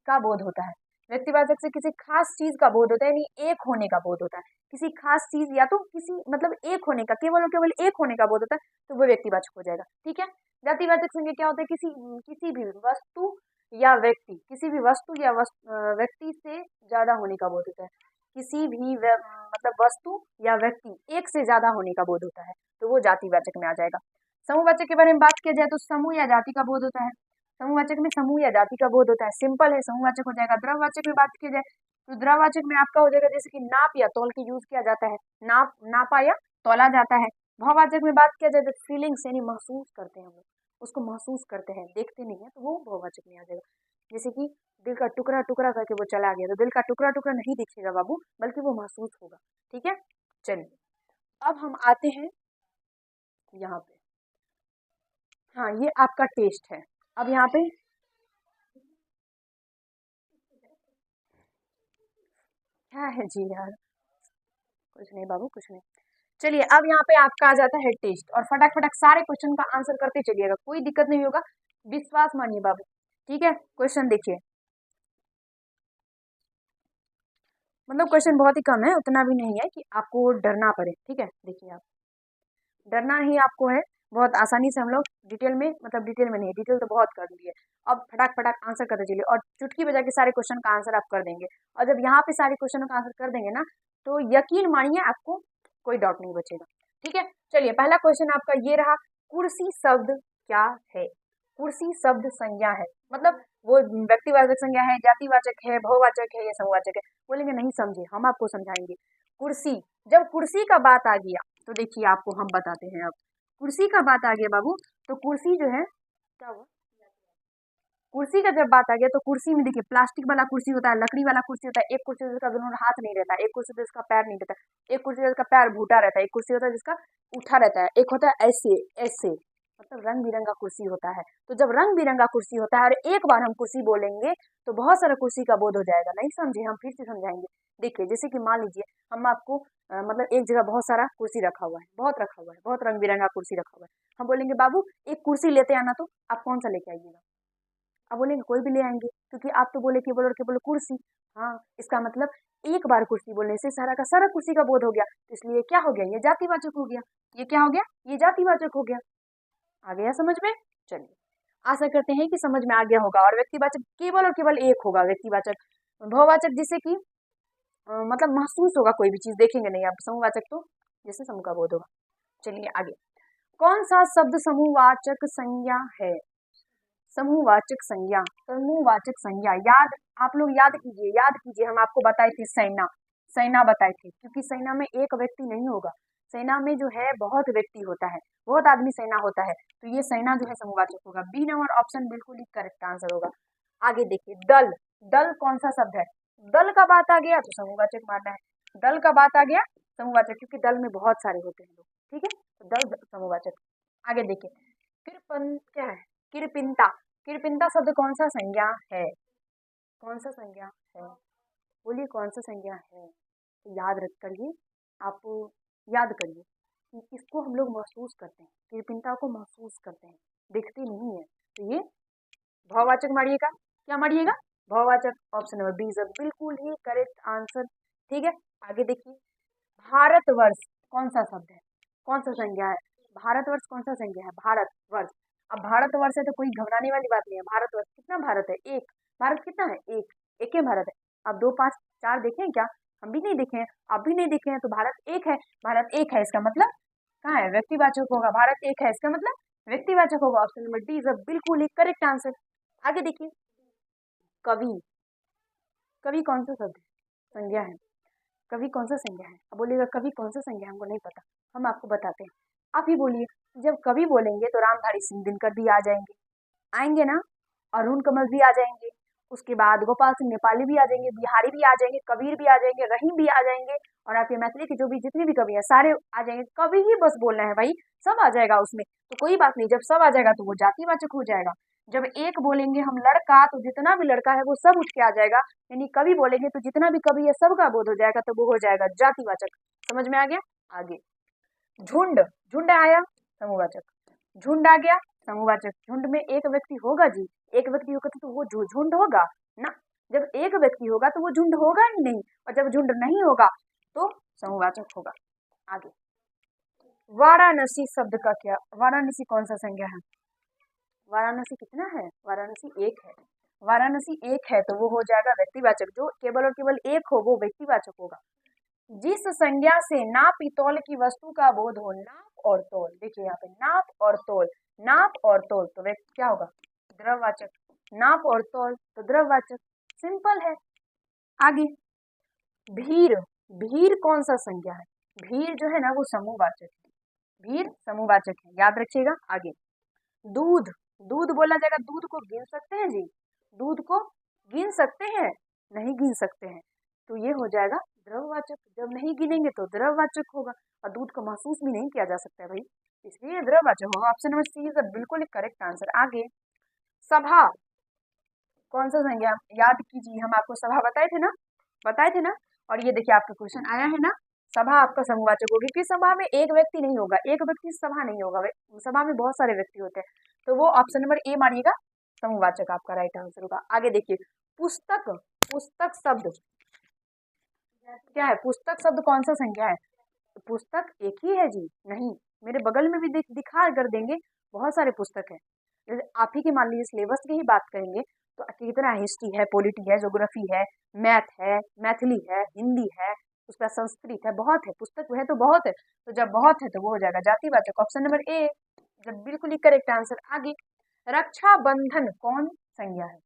का बोध होता है, व्यक्तिवाचक से किसी खास चीज का बोध होता है, यानी एक होने का बोध होता है, किसी खास चीज या तो किसी मतलब एक होने का, केवल और केवल एक होने का बोध होता है, तो वो व्यक्तिवाचक हो जाएगा। ठीक है, जातिवाचक संज्ञा क्या होता है? किसी भी वस्तु या व्यक्ति, किसी भी वस्तु या व्यक्ति से ज्यादा होने का बोध होता है, किसी भी मतलब वस्तु या व्यक्ति एक से ज्यादा होने का बोध होता है, तो वो जातिवाचक में आ जाएगा। समूहवाचक के बारे में बात किया जाए तो समूह या जाति का बोध होता है, समूहवाचक में समूह या जाति का बोध होता है, सिंपल है, समूहवाचक हो जाएगा। द्रववाचक में बात की जाए तो द्रववाचक में आपका हो जाएगा जैसे कि नाप या तौल के यूज किया जाता है, नापा या तौला जाता है। भाववाचक में बात किया जाए तो फीलिंग्स यानी महसूस करते हैं, हम उसको महसूस करते हैं, देखते नहीं है, तो वो भाववाचक में आ जाएगा। जैसे कि दिल का टुकड़ा टुकड़ा करके वो चला गया, तो दिल का टुकड़ा टुकड़ा नहीं दिखेगा बाबू, बल्कि वो महसूस होगा। ठीक है, चलिए अब हम आते हैं यहाँ पे, हाँ ये आपका टेस्ट है। अब यहाँ पे क्या है जी यार, कुछ नहीं बाबू, कुछ नहीं। चलिए अब यहाँ पे आपका आ जाता है टेस्ट, और फटाक फटाक सारे क्वेश्चन का आंसर करते चलिएगा, कोई दिक्कत नहीं होगा, विश्वास मानिए बाबू। ठीक है, क्वेश्चन देखिए, मतलब क्वेश्चन बहुत ही कम है, उतना भी नहीं है कि आपको डरना पड़े। ठीक है, देखिए आप डरना ही आपको है, बहुत आसानी से हम लोग डिटेल में, मतलब डिटेल में नहीं, डिटेल तो बहुत कर लिए, अब फटाक फटाक आंसर करते चलिए, और चुटकी बजा के सारे क्वेश्चन का आंसर आप कर देंगे। और जब यहाँ पे सारे क्वेश्चनों का आंसर कर देंगे ना, तो यकीन मानिए आपको कोई डाउट नहीं बचेगा। ठीक है, चलिए पहला क्वेश्चन आपका ये रहा, कुर्सी शब्द क्या है? कुर्सी शब्द संज्ञा है, मतलब वो व्यक्तिवाचक संज्ञा है, जातिवाचक है, बहुवाचक है या समूहवाचक है? बोलेंगे नहीं समझे, हम आपको समझाएंगे। कुर्सी, जब कुर्सी का बात आ गया तो देखिए आपको हम बताते हैं। अब कुर्सी का बात आ गया बाबू, तो कुर्सी जो है, क्या हुआ, कुर्सी का जब बात आ गया तो कुर्सी में देखिए प्लास्टिक वाला कुर्सी होता है, लकड़ी वाला कुर्सी होता है, एक कुर्सी जिसका दोनों हाथ नहीं रहता, एक कुर्सी जिसका पैर नहीं रहता, एक कुर्सी जिसका पैर भूटा रहता है, एक कुर्सी होता है जिसका उठा रहता है, एक होता है ऐसे ऐसे, मतलब रंग बिरंगा कुर्सी होता है। तो जब रंग बिरंगा कुर्सी होता है और एक बार हम कुर्सी बोलेंगे तो बहुत सारा कुर्सी का बोध हो जाएगा। नहीं समझे, हम फिर से समझाएंगे। देखिए जैसे कि मान लीजिए हम आपको मतलब एक जगह बहुत सारा कुर्सी रखा हुआ है, बहुत रखा हुआ है, बहुत रंग बिरंगा कुर्सी रखा हुआ है। हम बोलेंगे बाबू एक कुर्सी लेते आना, तो आप कौन सा लेके आइएगा? अब बोलेंगे कोई भी ले आएंगे, क्योंकि आप तो बोले केवल और केवल कुर्सी। हाँ, इसका मतलब एक बार कुर्सी बोलने से सारा का सारा कुर्सी का बोध हो गया, तो इसलिए क्या हो गया, ये जातिवाचक हो गया। ये क्या हो गया, ये जातिवाचक हो गया। आ गया समझ में? चलिए, आशा करते हैं कि समझ में आ गया होगा। और व्यक्तिवाचक केवल और केवल एक होगा व्यक्तिवाचक। बहुवाचक जिससे कि मतलब महसूस होगा कोई भी चीज, देखेंगे नहीं आप। समूहवाचक तो जैसे समूह का बोध होगा। चलिए आगे, कौन सा शब्द समूहवाचक संज्ञा है? समूहवाचक संज्ञा, समूहवाचक संज्ञा याद, आप लोग याद कीजिए, याद कीजिए। हम आपको बताए थे सेना, सेना बताए थे, क्योंकि सेना में एक व्यक्ति नहीं होगा, सेना में जो है बहुत व्यक्ति होता है, बहुत आदमी सेना होता है। तो ये सेना जो है समूहवाचक होगा। बी नंबर ऑप्शन बिल्कुल ही करेक्ट आंसर होगा। आगे देखिए, दल, दल कौन सा शब्द है? दल का बात आ गया तो समूहवाचक मानना है। दल का बात आ गया समूहवाचक, क्योंकि दल में बहुत सारे होते हैं लोग। ठीक है, तो दल समूहवाचक। आगे देखिए, कृपन क्या है? कृपिनता, कृपिनता शब्द कौन सा संज्ञा है? कौन सा संज्ञा है? बोलिए कौन सा संज्ञा है? तो याद रख करिए, आप याद करिए कि इसको हम लोग महसूस करते हैं, कृपिनता को महसूस करते हैं, दिखती नहीं है। तो ये भाववाचक मारिएगा, क्या मारिएगा? भाववाचक। ऑप्शन नंबर बी इज बिल्कुल ही करेक्ट आंसर। ठीक है, आगे देखिए, भारतवर्ष कौन सा शब्द है? कौन सा संज्ञा है? भारतवर्ष कौन सा संज्ञा है? भारतवर्ष। अब भारतवर्ष है तो कोई घबराने वाली बात नहीं है। भारतवर्ष, कितना भारत है? एक। भारत कितना है? एक, एक ही भारत है। अब 2 5 4 देखे हैं क्या? हम भी नहीं देखे हैं, आप भी नहीं देखे हैं। तो भारत एक है, भारत एक है इसका मतलब कहाँ है? व्यक्तिवाचक होगा। भारत एक है इसका मतलब व्यक्तिवाचक होगा। ऑप्शन नंबर डी इज बिल्कुल ही करेक्ट आंसर। आगे देखिए, कवि, कवि कौन सा शब्द है? संज्ञा है। कवि कौन सा संज्ञा है? अब बोलिएगा कवि कौन सा संज्ञा है, हमको नहीं पता। हम आपको बताते हैं, आप ही बोलिए। जब कवि बोलेंगे तो रामधारी सिंह दिनकर भी आ जाएंगे, आएंगे ना, अरुण कमल भी आ जाएंगे, उसके बाद गोपाल सिंह नेपाली भी आ जाएंगे, बिहारी भी आ जाएंगे, कबीर भी आ जाएंगे, रहीम भी आ जाएंगे, और आपके मैथिली के जो भी जितने भी कवि हैं सारे आ जाएंगे। कवि ही बस बोलना है भाई, सब आ जाएगा उसमें, तो कोई बात नहीं। जब सब आ जाएगा तो वो जातिवाचक हो जाएगा। जब एक बोलेंगे हम लड़का, तो जितना भी लड़का है वो सब उठ के आ जाएगा। यानी कवि बोलेंगे तो जितना भी कवि है सबका बोध हो जाएगा, तो वो हो जाएगा जातिवाचक। समझ में आ गया? आगे, झुंड, झुंड आया समूहवाचक, झुंड आ गया समूहवाचक। झुंड में एक व्यक्ति होगा जी, एक व्यक्ति होगा तो वो झुंड होगा ना। जब एक व्यक्ति होगा तो वो झुंड होगा ही नहीं, और जब झुंड नहीं होगा तो समूहवाचक होगा। आगे, वाराणसी शब्द का क्या? वाराणसी कौन सा संज्ञा है? वाराणसी कितना है? वाराणसी एक है। वाराणसी एक है तो वो हो जाएगा व्यक्तिवाचक। जो केवल और केवल एक हो वो व्यक्तिवाचक होगा। जिस संज्ञा से नाप तौल की वस्तु का बोध हो, नाप और तौल, देखिए यहाँ पे नाप और तौल, नाप और तौल, तो वे क्या होगा? द्रववाचक। नाप और तौल तो द्रववाचक, सिंपल है। आगे, भीड़, भीड़ कौन सा संज्ञा है? भीड़ जो है ना वो समूहवाचक है, भीड़ समूहवाचक है, याद रखिएगा। आगे, दूध, दूध बोला जाएगा, दूध को गिन सकते हैं जी? दूध को गिन सकते हैं? नहीं गिन सकते हैं, तो ये हो जाएगा द्रववाचक। जब नहीं गिनेंगे तो द्रववाचक होगा, और दूध को महसूस भी नहीं किया जा सकता है भाई, इसलिए द्रववाचक होगा। ऑप्शन नंबर सी इज बिल्कुल करेक्ट आंसर। आगे, सभा कौन सा संज्ञा? याद कीजिए, हम आपको सभा बताए थे ना, बताए थे ना। और ये देखिए आपका क्वेश्चन आया है ना, सभा आपका समूहवाचक होगी, क्योंकि सभा में एक व्यक्ति नहीं होगा, एक व्यक्ति सभा नहीं होगा, सभा में बहुत सारे व्यक्ति होते हैं, तो वो ऑप्शन नंबर ए मानिएगा, समूहवाचक आपका राइट आंसर होगा। आगे देखिए, पुस्तक, पुस्तक शब्द क्या है? पुस्तक शब्द कौन सा संज्ञा है? पुस्तक एक ही है जी? नहीं, मेरे बगल में भी दिखा कर देंगे, बहुत सारे पुस्तक है। जैसे आप ही के मान लीजिए सिलेबस की ही बात करेंगे तो कितना हिस्ट्री है, पॉलिटी है, ज्योग्राफी है, मैथ है, मैथिली है, हिंदी है, उसका संस्कृत है, बहुत है, पुस्तक है तो बहुत है। तो जब बहुत है तो वो हो जाएगा जातिवाचक। ऑप्शन नंबर ए जब बिल्कुल ही करेक्ट आंसर। आगे, रक्षा बंधन कौन संज्ञा है?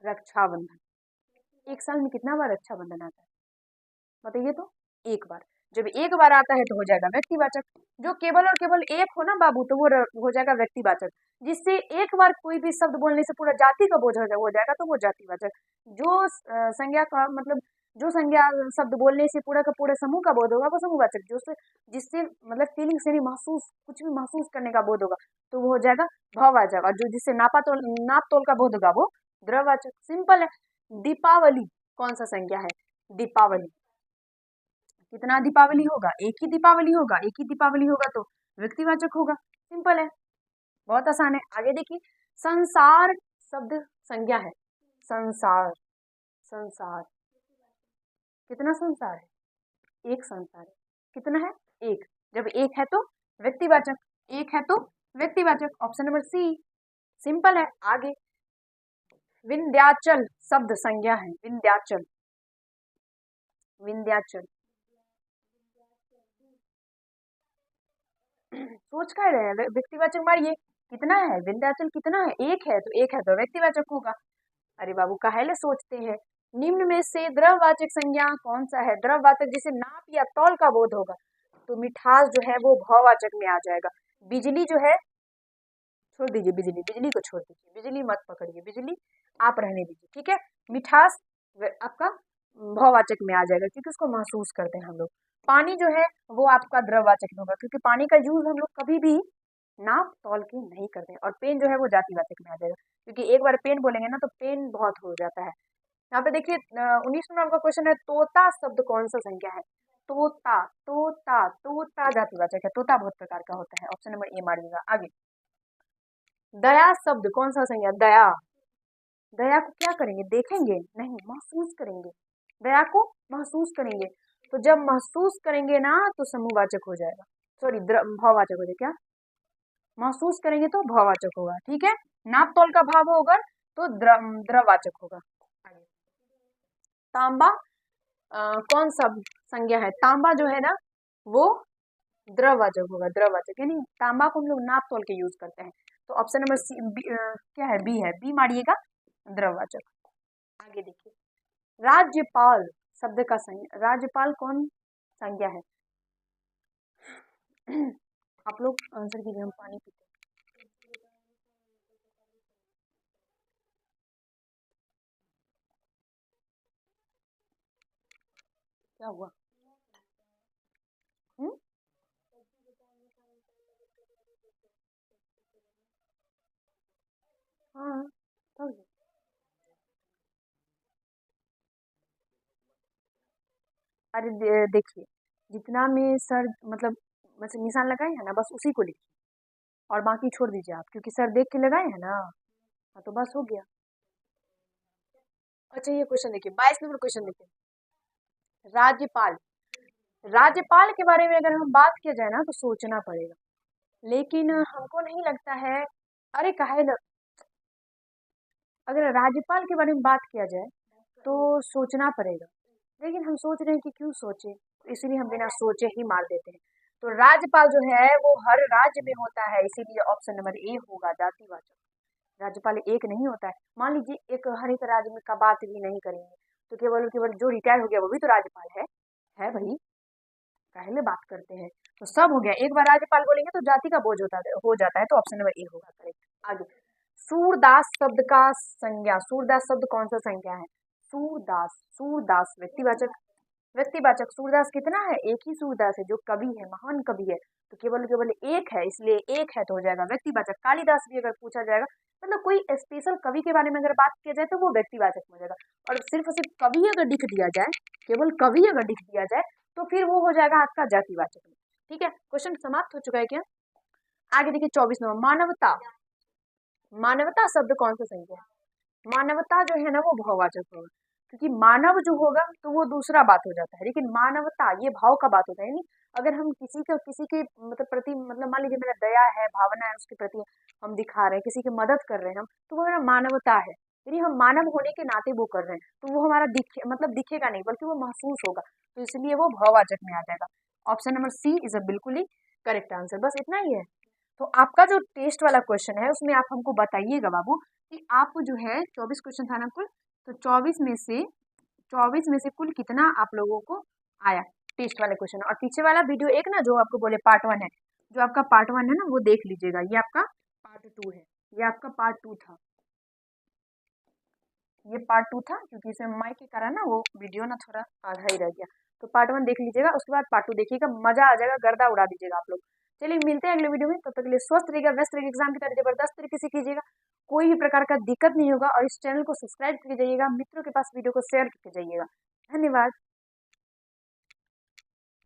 रक्षाबंधन। एक साल में कितना बार रक्षाबंधन आता है बताइए तो? एक बार। जब एक बार आता है तो हो जाएगा व्यक्तिवाचक। जो केवल और केवल एक हो ना बाबू तो वो हो जाएगा व्यक्तिवाचक। जिससे एक बार कोई भी शब्द बोलने से पूरा जाति का बोझ हो जाएगा तो वो जातिवाचक। जो संज्ञा का मतलब जो संज्ञा शब्द बोलने से पूरा का पूरा समूह का बोध होगा वो समूहवाचक। जो जिससे मतलब फीलिंग से नहीं महसूस कुछ भी महसूस करने का बोध होगा तो वो हो जाएगा भाववाचक। और जो जिससे नाप तोल का बोध होगा वो द्रववाचक। सिंपल है। दीपावली कौन सा संज्ञा है? दीपावली। कितना दीपावली होगा? एक ही दीपावली होगा। एक ही दीपावली होगा तो व्यक्तिवाचक होगा। सिंपल है, बहुत आसान है। आगे देखिए, संसार शब्द संज्ञा है। संसार, संसार कितना संसार है? एक संसार है। कितना है? एक। जब एक है तो व्यक्तिवाचक, एक है तो व्यक्तिवाचक। Option number C. सिंपल है। आगे, विंध्याचल शब्द संज्ञा है। विंध्याचल, विंध्याचल सोच का रहे हैं व्यक्तिवाचक मारिए। कितना है? विंध्याचल कितना है? एक है तो एक है तो व्यक्तिवाचक होगा। अरे बाबू काहेले सोचते हैं। निम्न में से द्रववाचक संज्ञा कौन सा है? द्रववाचक जिसे नाप या तौल का बोध होगा तो मिठास जो है वो भाववाचक में आ जाएगा। बिजली जो है छोड़ दीजिए, बिजली, बिजली को छोड़ दीजिए, बिजली मत पकड़िए, बिजली आप रहने दीजिए, ठीक है। मिठास आपका भाववाचक में आ जाएगा क्योंकि उसको महसूस करते हैं हम लोग। पानी जो है वो आपका द्रववाचक में होगा क्योंकि पानी का यूज हम लोग कभी भी नाप तौल के नहीं करते हैं। और पेन जो है वो जातिवाचक में आ जाएगा क्योंकि एक बार पेन बोलेंगे ना तो पेन बहुत हो जाता है। यहाँ पे देखिए 19 नंबर का क्वेश्चन है, तोता शब्द कौन सा संज्ञा है? तोता, तोता, तोता जातिवाचक है। तोता बहुत प्रकार का होता है। ऑप्शन नंबर ए मारिएगा। आगे, दया शब्द कौन सा संज्ञा? दया, दया को क्या करेंगे? देखेंगे नहीं, महसूस करेंगे। दया को महसूस करेंगे तो जब महसूस करेंगे ना तो समूहवाचक हो जाएगा, सॉरी भाववाचक हो जाएगा। क्या महसूस करेंगे तो भाववाचक होगा, ठीक है। नाप तौल का भाव होगा तो द्रववाचक होगा। तांबा कौन सा संज्ञा है? तांबा जो है ना वो द्रववाचक होगा। द्रववाचक यानी तांबा को हम लोग नाप तौल के यूज करते हैं। तो ऑप्शन नंबर सी क्या है? बी है। बी मारिएगा, द्रववाचक। आगे देखिए, राज्यपाल शब्द का संज्ञा। राज्यपाल कौन संज्ञा है? आप लोग आंसर कीजिए, हम पानी पीते हैं। क्या हुआ? हाँ तो अरे देखिए, जितना में सर मतलब निशान लगाए हैं ना बस उसी को लिखिए और बाकी छोड़ दीजिए आप, क्योंकि सर देख के लगाए हैं ना। हाँ तो बस हो गया। अच्छा ये क्वेश्चन देखिए, 22 नंबर क्वेश्चन देखिए, राज्यपाल। राज्यपाल के बारे में अगर हम बात किया जाए ना तो सोचना पड़ेगा, लेकिन हमको नहीं लगता है। अरे काहे अगर राज्यपाल के बारे में बात किया जाए तो सोचना पड़ेगा, लेकिन हम सोच रहे हैं कि क्यों सोचे, इसलिए हम बिना सोचे ही मार देते हैं। तो राज्यपाल जो है वो हर राज्य में होता है, इसीलिए ऑप्शन नंबर ए होगा, जातिवाचक। राज्यपाल एक नहीं होता है। मान लीजिए एक हर एक राज्य में का बात भी नहीं करेंगे तो केवल केवल जो रिटायर हो गया वो भी तो राज्यपाल है भाई, पहले बात करते हैं। तो सब हो गया। एक बार राज्यपाल बोलेंगे तो जाति का बोझ हो जाता है, तो ऑप्शन नंबर ए होगा करेक्ट। आगे, सूरदास शब्द का संज्ञा। सूरदास शब्द कौन सा संज्ञा है? सूरदास, सूरदास व्यक्तिवाचक, व्यक्तिवाचक। सूरदास कितना है? एक ही सूरदास है जो कवि है, महान कवि है। तो केवल केवल एक है, इसलिए एक है तो हो जाएगा व्यक्तिवाचक। कालिदास भी अगर पूछा जाएगा मतलब कोई स्पेशल कवि के बारे में अगर बात किया जाए तो वो व्यक्तिवाचक हो जाएगा। और सिर्फ कवि अगर लिख दिया जाए, केवल कवि अगर लिख दिया जाए तो फिर वो हो जाएगा आपका जातिवाचक। ठीक है, क्वेश्चन समाप्त हो चुका है क्या? आगे देखिए 24 नंबर, मानवता। मानवता शब्द कौन सा संज्ञा है? मानवता जो है ना वो भाववाचक होगा, क्योंकि मानव जो होगा तो वो दूसरा बात हो जाता है, लेकिन मानवता ये भाव का बात होता है। यानी अगर हम किसी के मतलब प्रति मतलब मान लीजिए मेरा दया है, भावना है उसके प्रति हम दिखा रहे हैं, किसी की मदद कर रहे हैं हम, तो वो मेरा मानवता है। यानी हम मानव होने के नाते वो कर रहे हैं, तो वो हमारा दिखेगा नहीं बल्कि वो महसूस होगा, तो इसलिए वो भाववाचक में आ जाएगा। Option number C is a बिल्कुल ही करेक्ट आंसर। बस इतना ही है। तो आपका जो टेस्ट वाला क्वेश्चन है उसमें आप हमको बताइएगा बाबू कि आप जो है 24 क्वेश्चन था ना कुल, तो 24 में से कुल कितना आप लोगों को आया टेस्ट वाले क्वेश्चन। और पीछे वाला वीडियो एक ना जो आपको बोले पार्ट 1 है, जो आपका पार्ट 1 है ना वो देख लीजिएगा। ये आपका पार्ट 2 है, ये आपका पार्ट 2 था, ये पार्ट 2 था क्योंकि इसमें माइक के कारण ना वो वीडियो ना थोड़ा आधा ही रह गया। तो पार्ट 1 देख लीजिएगा, उसके बाद पार्ट 2 देखिएगा, मजा आ जाएगा, गर्दा उड़ा दीजिएगा आप लोग। चलिए मिलते हैं अगले वीडियो में, तब तक के लिए स्वस्थ रहिएगा, व्यस्त रहिएगा, एग्जाम की तैयारी जबरदस्त तरीके से कीजिएगा, कोई भी प्रकार का दिक्कत नहीं होगा। और इस चैनल को सब्सक्राइब करके जाइएगा, मित्रों के पास वीडियो को शेयर करके जाइएगा। धन्यवाद।